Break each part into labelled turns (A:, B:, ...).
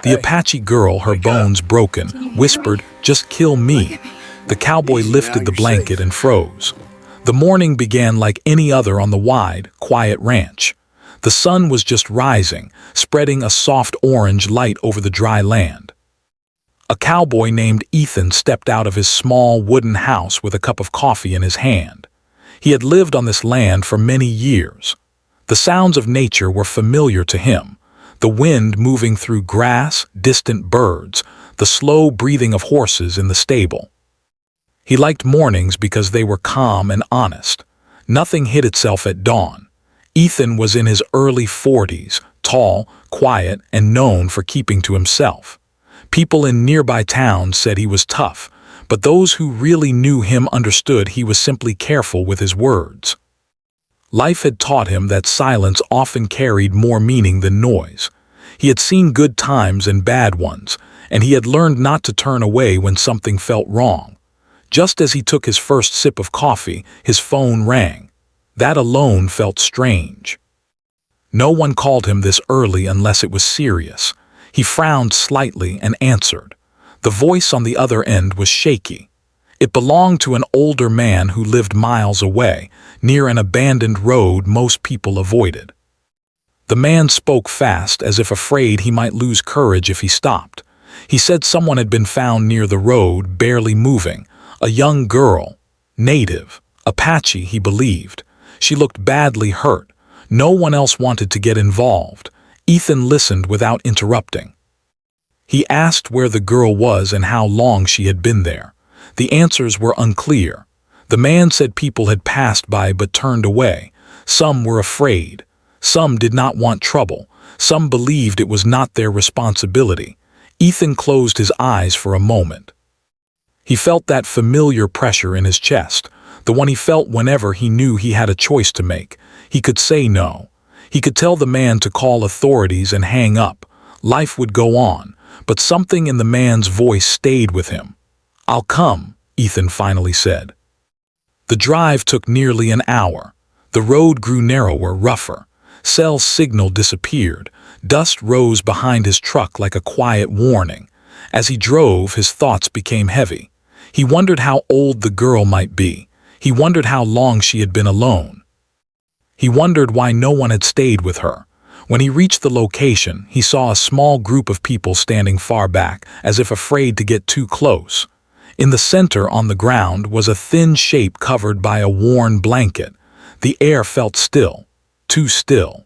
A: The Apache girl, her bones broken, whispered, "Just kill me." The cowboy lifted the blanket and froze. The morning began like any other on the wide, quiet ranch. The sun was just rising, spreading a soft orange light over the dry land. A cowboy named Ethan stepped out of his small wooden house with a cup of coffee in his hand. He had lived on this land for many years. The sounds of nature were familiar to him. The wind moving through grass, distant birds, the slow breathing of horses in the stable. He liked mornings because they were calm and honest. Nothing hid itself at dawn. Ethan was in his early 40s, tall, quiet, and known for keeping to himself. People in nearby towns said he was tough, but those who really knew him understood he was simply careful with his words. Life had taught him that silence often carried more meaning than noise. He had seen good times and bad ones, and he had learned not to turn away when something felt wrong. Just as he took his first sip of coffee, his phone rang. That alone felt strange. No one called him this early unless it was serious. He frowned slightly and answered. The voice on the other end was shaky. It belonged to an older man who lived miles away, near an abandoned road most people avoided. The man spoke fast, as if afraid he might lose courage if he stopped. He said someone had been found near the road, barely moving. A young girl. Native. Apache, he believed. She looked badly hurt. No one else wanted to get involved. Ethan listened without interrupting. He asked where the girl was and how long she had been there. The answers were unclear. The man said people had passed by but turned away. Some were afraid. Some did not want trouble. Some believed it was not their responsibility. Ethan closed his eyes for a moment. He felt that familiar pressure in his chest, the one he felt whenever he knew he had a choice to make. He could say no. He could tell the man to call authorities and hang up. Life would go on, but something in the man's voice stayed with him. "I'll come," Ethan finally said. The drive took nearly an hour. The road grew narrower, rougher. Cell's signal disappeared. Dust rose behind his truck like a quiet warning. As he drove, his thoughts became heavy. He wondered how old the girl might be. He wondered how long she had been alone. He wondered why no one had stayed with her. When he reached the location, he saw a small group of people standing far back, as if afraid to get too close. In the center, on the ground, was a thin shape covered by a worn blanket. The air felt still, too still.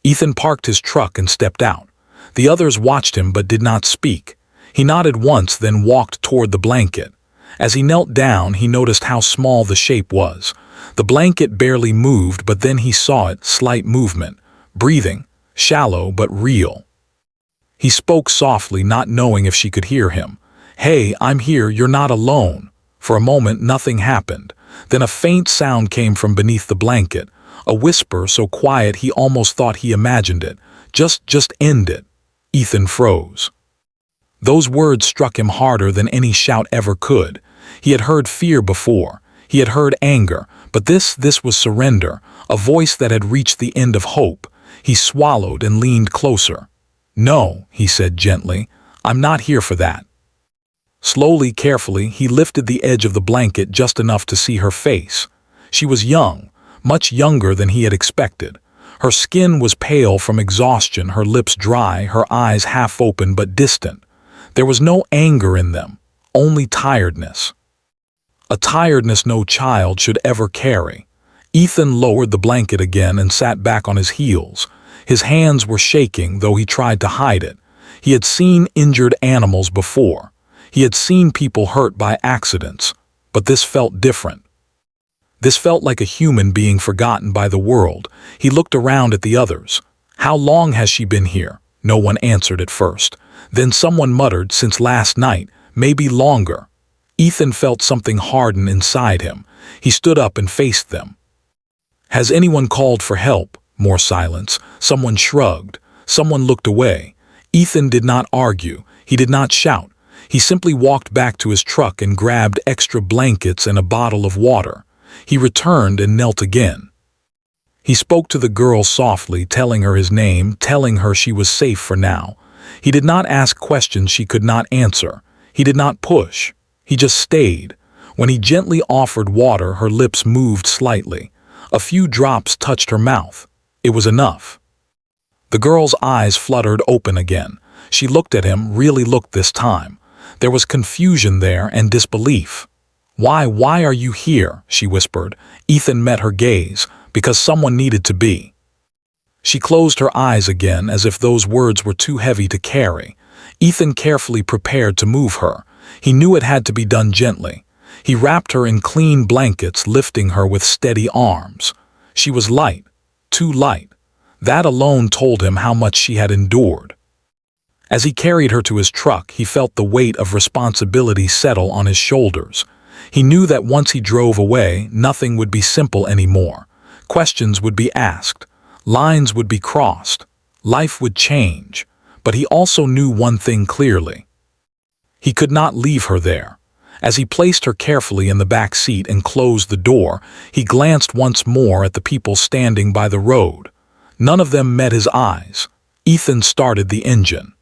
A: Ethan parked his truck and stepped out. The others watched him but did not speak. He nodded once, then walked toward the blanket. As he knelt down, he noticed how small the shape was. The blanket barely moved, but then he saw it, slight movement, breathing, shallow but real. He spoke softly, not knowing if she could hear him. "Hey, I'm here, you're not alone." For a moment, nothing happened. Then a faint sound came from beneath the blanket, a whisper so quiet he almost thought he imagined it. Just end it." Ethan froze. Those words struck him harder than any shout ever could. He had heard fear before. He had heard anger, but this was surrender, a voice that had reached the end of hope. He swallowed and leaned closer. "No," he said gently, "I'm not here for that." Slowly, carefully, he lifted the edge of the blanket just enough to see her face. She was young, much younger than he had expected. Her skin was pale from exhaustion, her lips dry, her eyes half open but distant. There was no anger in them, only tiredness. A tiredness no child should ever carry. Ethan lowered the blanket again and sat back on his heels. His hands were shaking, though he tried to hide it. He had seen injured animals before. He had seen people hurt by accidents, but this felt different. This felt like a human being forgotten by the world. He looked around at the others. "How long has she been here?" No one answered at first. Then someone muttered, "Since last night, maybe longer." Ethan felt something harden inside him. He stood up and faced them. "Has anyone called for help?" More silence. Someone shrugged. Someone looked away. Ethan did not argue. He did not shout. He simply walked back to his truck and grabbed extra blankets and a bottle of water. He returned and knelt again. He spoke to the girl softly, telling her his name, telling her she was safe for now. He did not ask questions she could not answer. He did not push. He just stayed. When he gently offered water, her lips moved slightly. A few drops touched her mouth. It was enough. The girl's eyes fluttered open again. She looked at him, really looked this time. There was confusion there and disbelief. Why are you here?" she whispered. Ethan met her gaze. "Because someone needed to be." She closed her eyes again as if those words were too heavy to carry. Ethan carefully prepared to move her. He knew it had to be done gently. He wrapped her in clean blankets, lifting her with steady arms. She was light, too light. That alone told him how much she had endured. As he carried her to his truck, he felt the weight of responsibility settle on his shoulders. He knew that once he drove away, nothing would be simple anymore. Questions would be asked. Lines would be crossed. Life would change. But he also knew one thing clearly. He could not leave her there. As he placed her carefully in the back seat and closed the door, he glanced once more at the people standing by the road. None of them met his eyes. Ethan started the engine.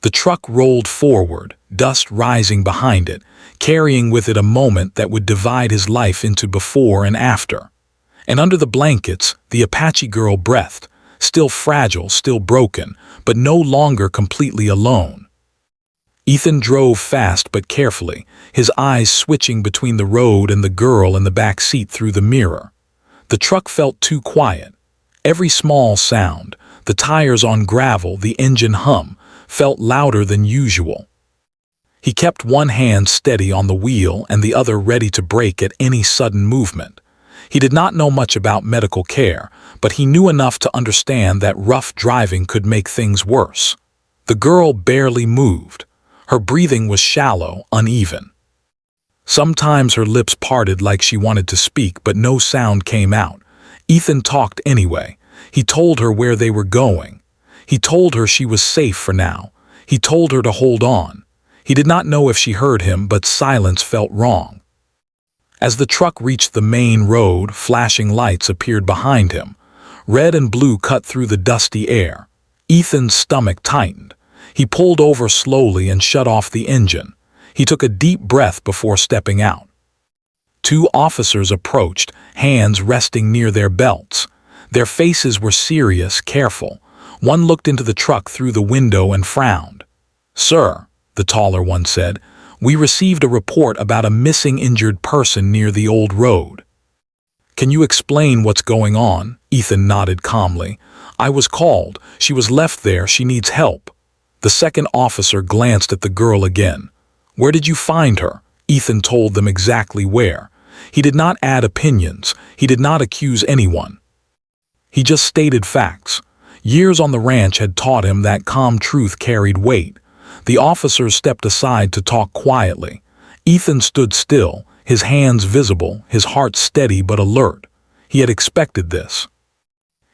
A: The truck rolled forward, dust rising behind it, carrying with it a moment that would divide his life into before and after. And under the blankets, the Apache girl breathed, still fragile, still broken, but no longer completely alone. Ethan drove fast but carefully, his eyes switching between the road and the girl in the back seat through the mirror. The truck felt too quiet. Every small sound, the tires on gravel, the engine hum, felt louder than usual. He kept one hand steady on the wheel and the other ready to brake at any sudden movement. He did not know much about medical care, but he knew enough to understand that rough driving could make things worse. The girl barely moved. Her breathing was shallow, uneven. Sometimes her lips parted like she wanted to speak, but no sound came out. Ethan talked anyway. He told her where they were going. He told her she was safe for now. He told her to hold on. He did not know if she heard him, but silence felt wrong. As the truck reached the main road, flashing lights appeared behind him. Red and blue cut through the dusty air. Ethan's stomach tightened. He pulled over slowly and shut off the engine. He took a deep breath before stepping out. Two officers approached, hands resting near their belts. Their faces were serious, careful. One looked into the truck through the window and frowned. "Sir," the taller one said, "we received a report about a missing injured person near the old road." "Can you explain what's going on?" Ethan nodded calmly. "I was called. She was left there. She needs help." The second officer glanced at the girl again. "Where did you find her?" Ethan told them exactly where. He did not add opinions. He did not accuse anyone. He just stated facts. Years on the ranch had taught him that calm truth carried weight. The officers stepped aside to talk quietly. Ethan stood still, his hands visible, his heart steady but alert. He had expected this.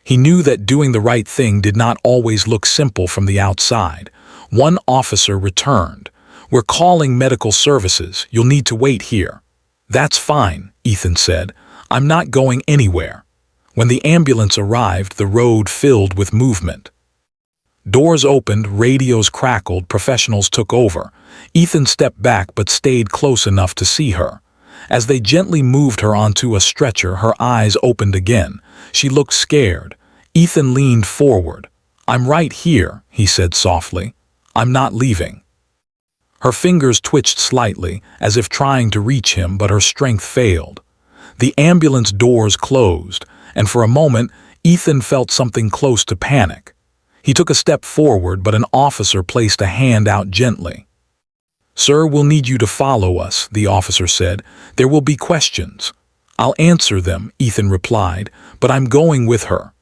A: He knew that doing the right thing did not always look simple from the outside. One officer returned. "We're calling medical services. You'll need to wait here." "That's fine," Ethan said. "I'm not going anywhere." When the ambulance arrived, the road filled with movement. Doors opened, radios crackled, professionals took over. Ethan stepped back but stayed close enough to see her. As they gently moved her onto a stretcher, her eyes opened again. She looked scared. Ethan leaned forward. "I'm right here," he said softly. "I'm not leaving." Her fingers twitched slightly, as if trying to reach him, but her strength failed. The ambulance doors closed, and for a moment, Ethan felt something close to panic. He took a step forward, but an officer placed a hand out gently. "Sir, we'll need you to follow us," the officer said. "There will be questions." "I'll answer them," Ethan replied, "but I'm going with her."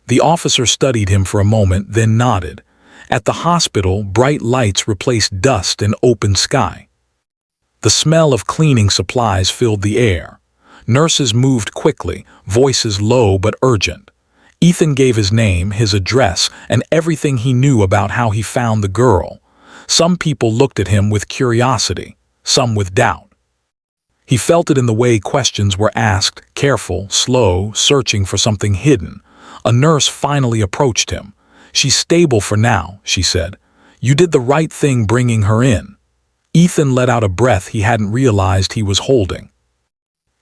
A: The officer studied him for a moment, then nodded. At the hospital, bright lights replaced dust and open sky. The smell of cleaning supplies filled the air. Nurses moved quickly, voices low but urgent. Ethan gave his name, his address, and everything he knew about how he found the girl. Some people looked at him with curiosity, some with doubt. He felt it in the way questions were asked, careful, slow, searching for something hidden. A nurse finally approached him. "She's stable for now," she said. You did the right thing bringing her in." Ethan let out a breath he hadn't realized he was holding.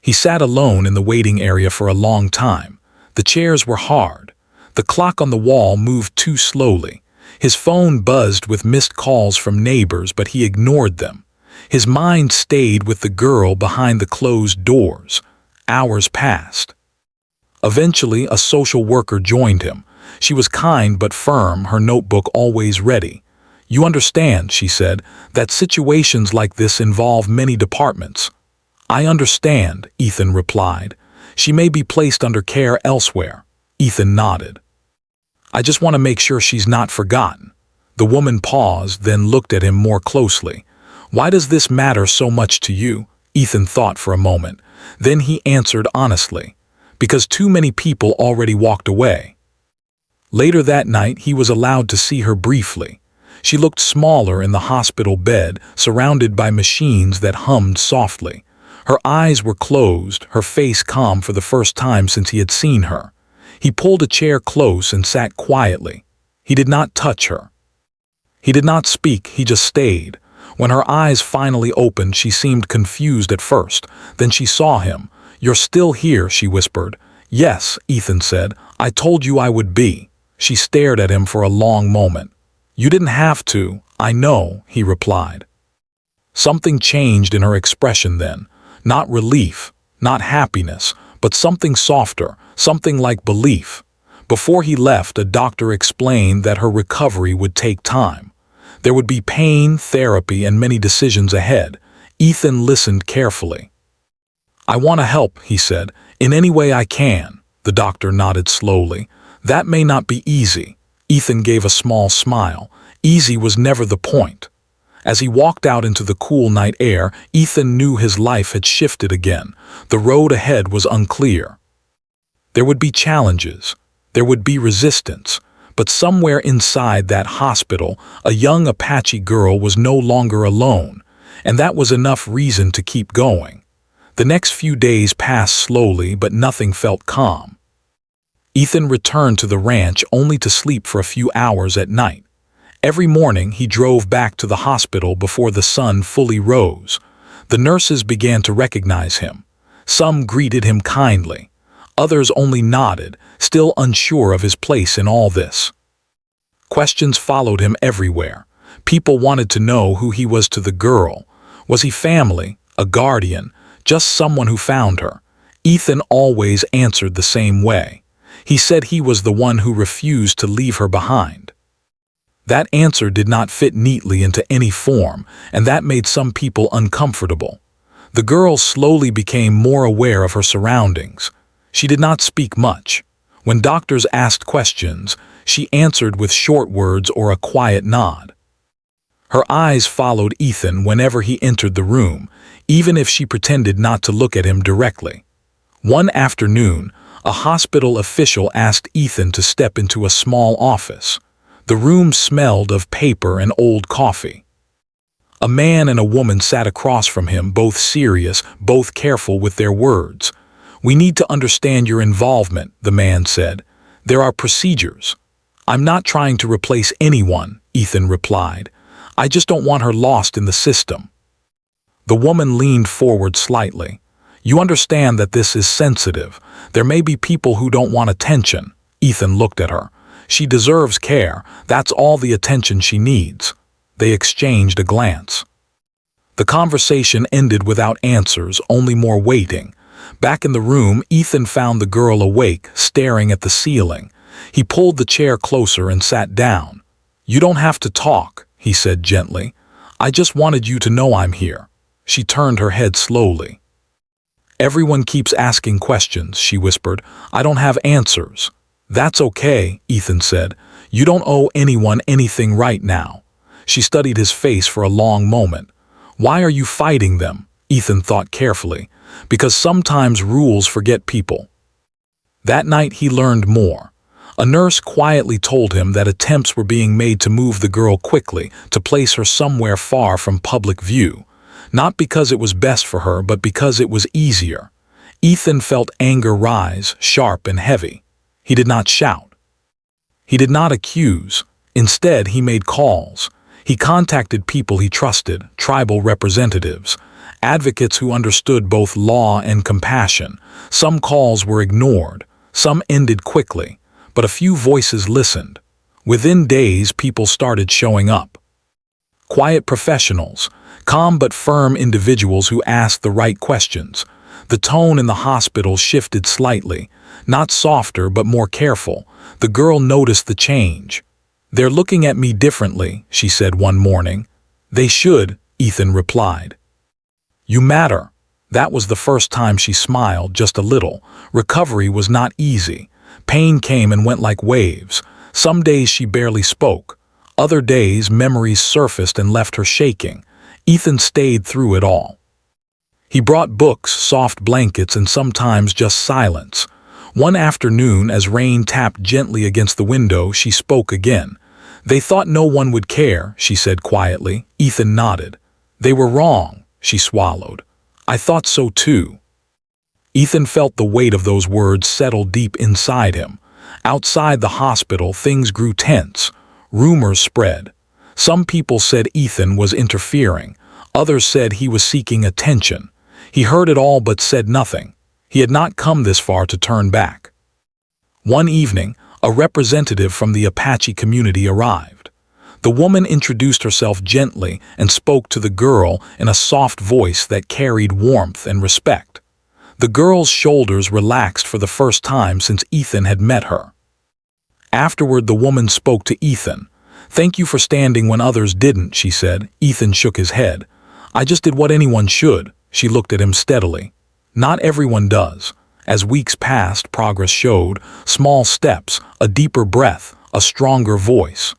A: He sat alone in the waiting area for a long time. The chairs were hard. The clock on the wall moved too slowly. His phone buzzed with missed calls from neighbors, but he ignored them. His mind stayed with the girl behind the closed doors. Hours passed. Eventually, a social worker joined him. She was kind but firm, her notebook always ready. "You understand," she said, "that situations like this involve many departments." "I understand," Ethan replied. "She may be placed under care elsewhere." Ethan nodded. "I just want to make sure she's not forgotten." The woman paused, then looked at him more closely. "Why does this matter so much to you?" Ethan thought for a moment. Then he answered honestly, "Because too many people already walked away." Later that night, he was allowed to see her briefly. She looked smaller in the hospital bed, surrounded by machines that hummed softly. Her eyes were closed, her face calm for the first time since he had seen her. He pulled a chair close and sat quietly. He did not touch her. He did not speak, he just stayed. When her eyes finally opened, she seemed confused at first. Then she saw him. "You're still here," she whispered. "Yes," Ethan said. "I told you I would be." She stared at him for a long moment. "You didn't have to, I know," he replied. Something changed in her expression then. Not relief, not happiness, but something softer, something like belief. Before he left, a doctor explained that her recovery would take time. There would be pain, therapy, and many decisions ahead. Ethan listened carefully. "I want to help," he said, "in any way I can." The doctor nodded slowly. "That may not be easy." Ethan gave a small smile. Easy was never the point. As he walked out into the cool night air, Ethan knew his life had shifted again. The road ahead was unclear. There would be challenges. There would be resistance. But somewhere inside that hospital, a young Apache girl was no longer alone, and that was enough reason to keep going. The next few days passed slowly, but nothing felt calm. Ethan returned to the ranch only to sleep for a few hours at night. Every morning he drove back to the hospital before the sun fully rose. The nurses began to recognize him. Some greeted him kindly. Others only nodded, still unsure of his place in all this. Questions followed him everywhere. People wanted to know who he was to the girl. Was he family, a guardian, just someone who found her? Ethan always answered the same way. He said he was the one who refused to leave her behind. That answer did not fit neatly into any form, and that made some people uncomfortable. The girl slowly became more aware of her surroundings. She did not speak much. When doctors asked questions, she answered with short words or a quiet nod. Her eyes followed Ethan whenever he entered the room, even if she pretended not to look at him directly. One afternoon, a hospital official asked Ethan to step into a small office. The room smelled of paper and old coffee. A man and a woman sat across from him, both serious, both careful with their words. "We need to understand your involvement," the man said. "There are procedures." "I'm not trying to replace anyone," Ethan replied. "I just don't want her lost in the system." The woman leaned forward slightly. "You understand that this is sensitive. There may be people who don't want attention." Ethan looked at her. "She deserves care. That's all the attention she needs." They exchanged a glance. The conversation ended without answers, only more waiting. Back in the room, Ethan found the girl awake, staring at the ceiling. He pulled the chair closer and sat down. "You don't have to talk," he said gently. "I just wanted you to know I'm here." She turned her head slowly. "Everyone keeps asking questions," she whispered. "I don't have answers." "That's okay," Ethan said. "You don't owe anyone anything right now." She studied his face for a long moment. "Why are you fighting them?" Ethan thought carefully. "Because sometimes rules forget people." That night he learned more. A nurse quietly told him that attempts were being made to move the girl quickly, to place her somewhere far from public view. Not because it was best for her, but because it was easier. Ethan felt anger rise, sharp and heavy. He did not shout. He did not accuse. Instead, he made calls. He contacted people he trusted, tribal representatives, advocates who understood both law and compassion. Some calls were ignored, some ended quickly, but a few voices listened. Within days, people started showing up. Quiet professionals, calm but firm individuals who asked the right questions. The tone in the hospital shifted slightly, not softer but more careful. The girl noticed the change. "They're looking at me differently," she said one morning. "They should," Ethan replied. "You matter." That was the first time she smiled, just a little. Recovery was not easy. Pain came and went like waves. Some days she barely spoke. Other days, memories surfaced and left her shaking. Ethan stayed through it all. He brought books, soft blankets, and sometimes just silence. One afternoon, as rain tapped gently against the window, she spoke again. "They thought no one would care," she said quietly. Ethan nodded. "They were wrong," she swallowed. "I thought so too." Ethan felt the weight of those words settle deep inside him. Outside the hospital, things grew tense. Rumors spread. Some people said Ethan was interfering. Others said he was seeking attention. He heard it all but said nothing. He had not come this far to turn back. One evening, a representative from the Apache community arrived. The woman introduced herself gently and spoke to the girl in a soft voice that carried warmth and respect. The girl's shoulders relaxed for the first time since Ethan had met her. Afterward, the woman spoke to Ethan. "Thank you for standing when others didn't," she said. Ethan shook his head. "I just did what anyone should." She looked at him steadily. "Not everyone does." As weeks passed, progress showed. Small steps, a deeper breath, a stronger voice.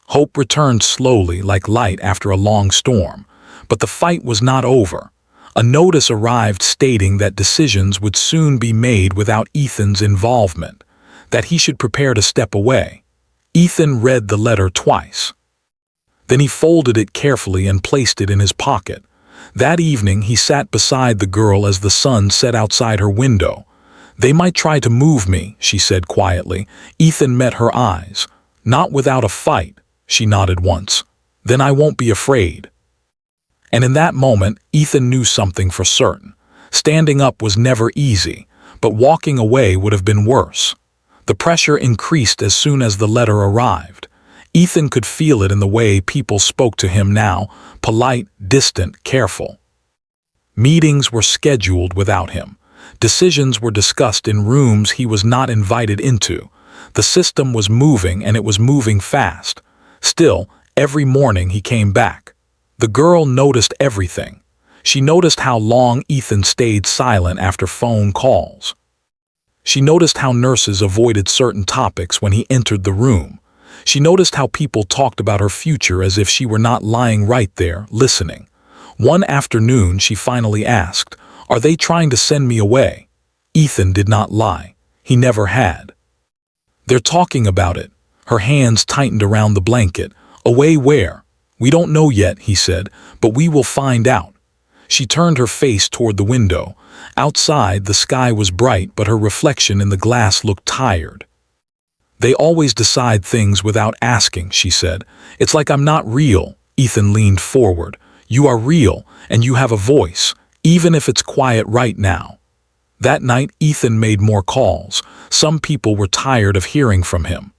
A: Hope returned slowly, like light after a long storm. But the fight was not over. A notice arrived stating that decisions would soon be made without Ethan's involvement, that he should prepare to step away. Ethan read the letter twice. Then he folded it carefully and placed it in his pocket. That evening, he sat beside the girl as the sun set outside her window. "They might try to move me," she said quietly. Ethan met her eyes. "Not without a fight," she nodded once. "Then I won't be afraid." And in that moment, Ethan knew something for certain. Standing up was never easy, but walking away would have been worse. The pressure increased as soon as the letter arrived. Ethan could feel it in the way people spoke to him now, polite, distant, careful. Meetings were scheduled without him. Decisions were discussed in rooms he was not invited into. The system was moving, and it was moving fast. Still, every morning he came back. The girl noticed everything. She noticed how long Ethan stayed silent after phone calls. She noticed how nurses avoided certain topics when he entered the room. She noticed how people talked about her future as if she were not lying right there, listening. One afternoon, she finally asked, "Are they trying to send me away?" Ethan did not lie. He never had. "They're talking about it." Her hands tightened around the blanket. "Away where?" "We don't know yet," he said, "but we will find out." She turned her face toward the window. Outside, the sky was bright, but her reflection in the glass looked tired. "They always decide things without asking," she said. "It's like I'm not real." Ethan leaned forward. "You are real, and you have a voice, even if it's quiet right now." That night, Ethan made more calls. Some people were tired of hearing from him.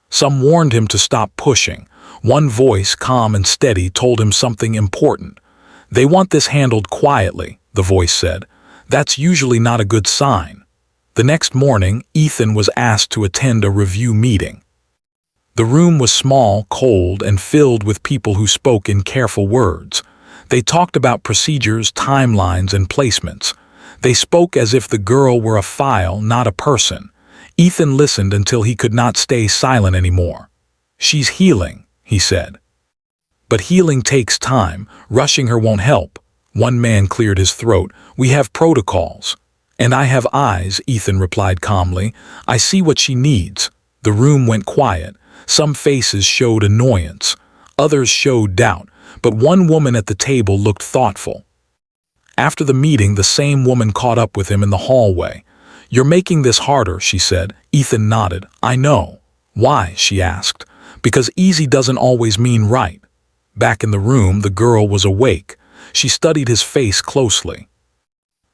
A: Some warned him to stop pushing. One voice, calm and steady, told him something important. "They want this handled quietly," the voice said. "That's usually not a good sign." The next morning, Ethan was asked to attend a review meeting. The room was small, cold, and filled with people who spoke in careful words. They talked about procedures, timelines, and placements. They spoke as if the girl were a file, not a person. Ethan listened until he could not stay silent anymore. "She's healing," he said. "But healing takes time. Rushing her won't help." One man cleared his throat. "We have protocols." "And I have eyes," Ethan replied calmly. "I see what she needs." The room went quiet. Some faces showed annoyance. Others showed doubt. But one woman at the table looked thoughtful. After the meeting, the same woman caught up with him in the hallway. "You're making this harder," she said. Ethan nodded. "I know." "Why?" she asked. Because easy doesn't always mean right. Back in the room, the girl was awake. She studied his face closely.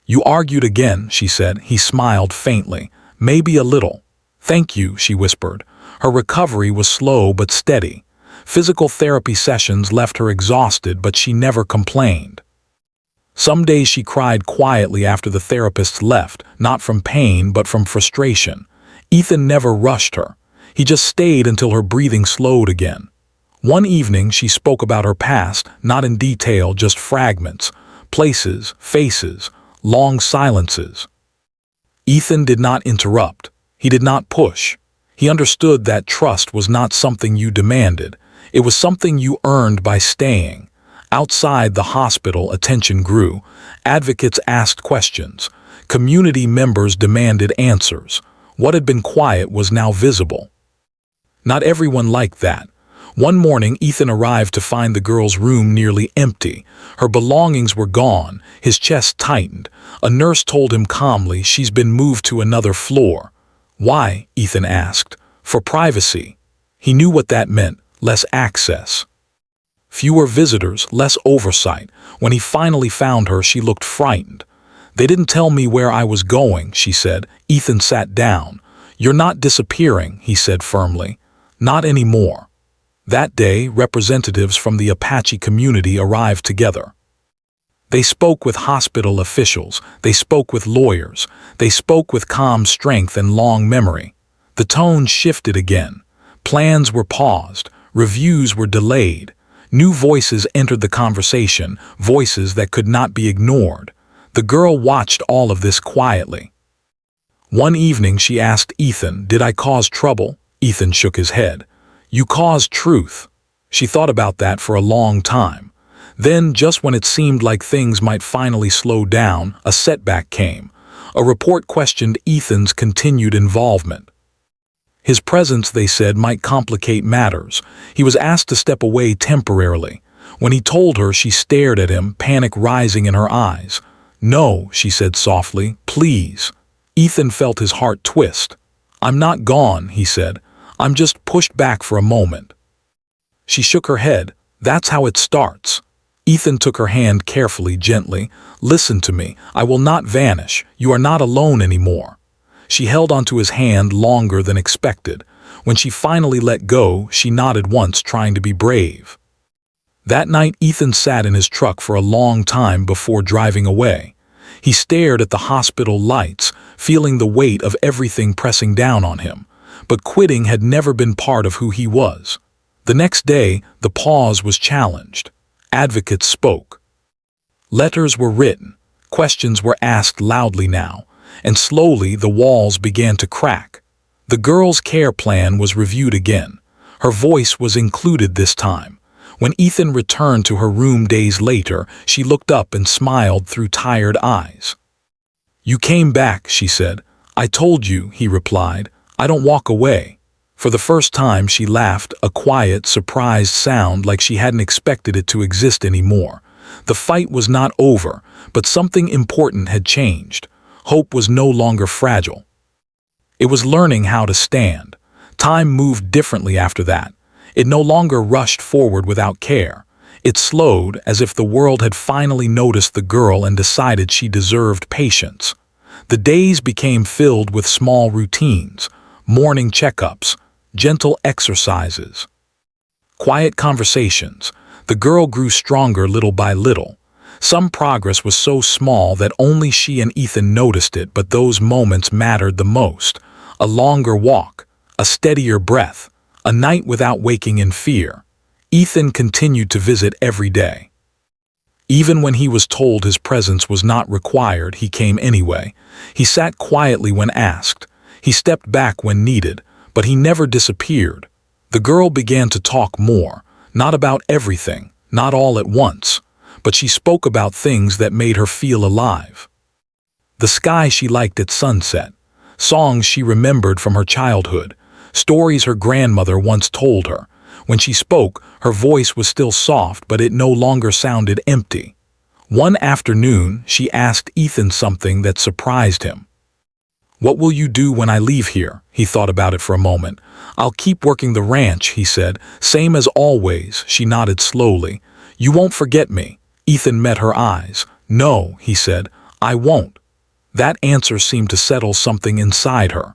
A: "You argued again," she said. He smiled faintly. "Maybe a little." "Thank you," she whispered. Her recovery was slow but steady. Physical therapy sessions left her exhausted, but she never complained. Some days she cried quietly after the therapists left, not from pain but from frustration. Ethan never rushed her. He just stayed until her breathing slowed again. One evening she spoke about her past, not in detail, just fragments, places, faces, long silences. Ethan did not interrupt. He did not push. He understood that trust was not something you demanded. It was something you earned by staying. Outside the hospital, attention grew. Advocates asked questions. Community members demanded answers. What had been quiet was now visible. Not everyone liked that. One morning, Ethan arrived to find the girl's room nearly empty. Her belongings were gone. His chest tightened. A nurse told him calmly, "She's been moved to another floor." "Why?" Ethan asked. "For privacy." He knew what that meant. Less access. Fewer visitors, less oversight. When he finally found her, she looked frightened. "They didn't tell me where I was going," she said. Ethan sat down. "You're not disappearing," he said firmly. "Not anymore." That day, representatives from the Apache community arrived together. They spoke with hospital officials. They spoke with lawyers. They spoke with calm strength and long memory. The tone shifted again. Plans were paused. Reviews were delayed. New voices entered the conversation, voices that could not be ignored. The girl watched all of this quietly. One evening she asked Ethan, "Did I cause trouble?" Ethan shook his head. "You caused truth." She thought about that for a long time. Then, just when it seemed like things might finally slow down, a setback came. A report questioned Ethan's continued involvement. His presence, they said, might complicate matters. He was asked to step away temporarily. When he told her, she stared at him, panic rising in her eyes. "No," she said softly, "please." Ethan felt his heart twist. "I'm not gone," he said. "I'm just pushed back for a moment." She shook her head. "That's how it starts." Ethan took her hand carefully, gently. "Listen to me. I will not vanish. You are not alone anymore." She held onto his hand longer than expected. When she finally let go, she nodded once, trying to be brave. That night, Ethan sat in his truck for a long time before driving away. He stared at the hospital lights, feeling the weight of everything pressing down on him. But quitting had never been part of who he was. The next day, the pause was challenged. Advocates spoke. Letters were written. Questions were asked loudly now. And slowly the walls began to crack. The girl's care plan was reviewed again. Her voice was included this time. When Ethan returned to her room days later, she looked up and smiled through tired eyes. "You came back," she said. "I told you," he replied. "I don't walk away." For the first time she laughed, a quiet, surprised sound like she hadn't expected it to exist anymore. The fight was not over, but something important had changed. Hope was no longer fragile. It was learning how to stand. Time moved differently after that. It no longer rushed forward without care. It slowed, as if the world had finally noticed the girl and decided she deserved patience. The days became filled with small routines, morning checkups, gentle exercises, quiet conversations. The girl grew stronger little by little. Some progress was so small that only she and Ethan noticed it, but those moments mattered the most. A longer walk, a steadier breath, a night without waking in fear. Ethan continued to visit every day. Even when he was told his presence was not required, he came anyway. He sat quietly when asked. He stepped back when needed, but he never disappeared. The girl began to talk more, not about everything, not all at once, but she spoke about things that made her feel alive. The sky she liked at sunset, songs she remembered from her childhood, stories her grandmother once told her. When she spoke, her voice was still soft, but it no longer sounded empty. One afternoon, she asked Ethan something that surprised him. "What will you do when I leave here?" He thought about it for a moment. "I'll keep working the ranch," he said. "Same as always," she nodded slowly. "You won't forget me?" Ethan met her eyes. "No," he said, "I won't." That answer seemed to settle something inside her.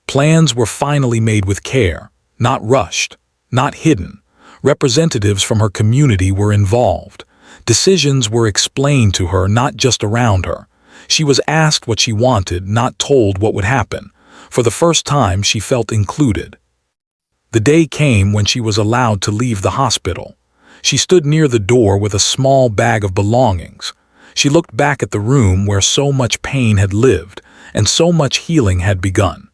A: Plans were finally made with care, not rushed, not hidden. Representatives from her community were involved. Decisions were explained to her, not just around her. She was asked what she wanted, not told what would happen. For the first time, she felt included. The day came when she was allowed to leave the hospital. She stood near the door with a small bag of belongings. She looked back at the room where so much pain had lived and so much healing had begun.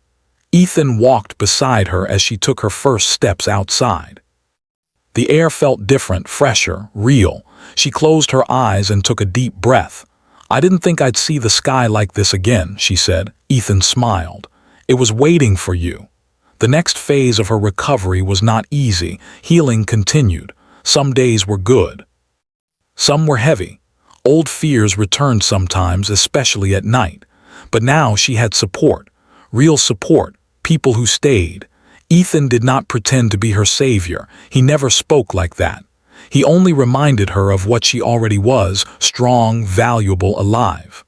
A: Ethan walked beside her as she took her first steps outside. The air felt different, fresher, real. She closed her eyes and took a deep breath. "I didn't think I'd see the sky like this again," she said. Ethan smiled. "It was waiting for you." The next phase of her recovery was not easy. Healing continued. Some days were good. Some were heavy. Old fears returned sometimes, especially at night. But now she had support. Real support. People who stayed. Ethan did not pretend to be her savior. He never spoke like that. He only reminded her of what she already was: strong, valuable, alive.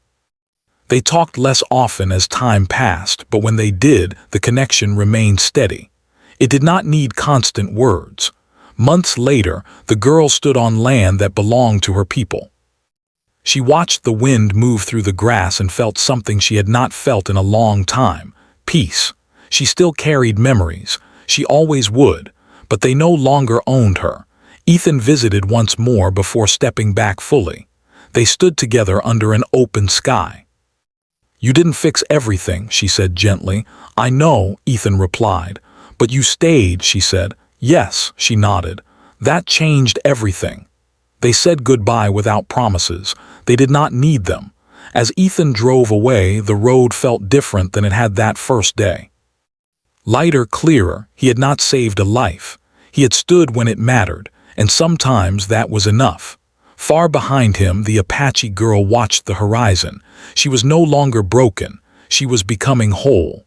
A: They talked less often as time passed, but when they did, the connection remained steady. It did not need constant words. Months later, the girl stood on land that belonged to her people. She watched the wind move through the grass and felt something she had not felt in a long time: peace. She still carried memories. She always would, but they no longer owned her. Ethan visited once more before stepping back fully. They stood together under an open sky. "You didn't fix everything," she said gently. "I know," Ethan replied. "But you stayed," she said. "Yes," she nodded. "That changed everything." They said goodbye without promises. They did not need them. As Ethan drove away, the road felt different than it had that first day. Lighter, clearer. He had not saved a life. He had stood when it mattered, and sometimes that was enough. Far behind him, the Apache girl watched the horizon. She was no longer broken. She was becoming whole.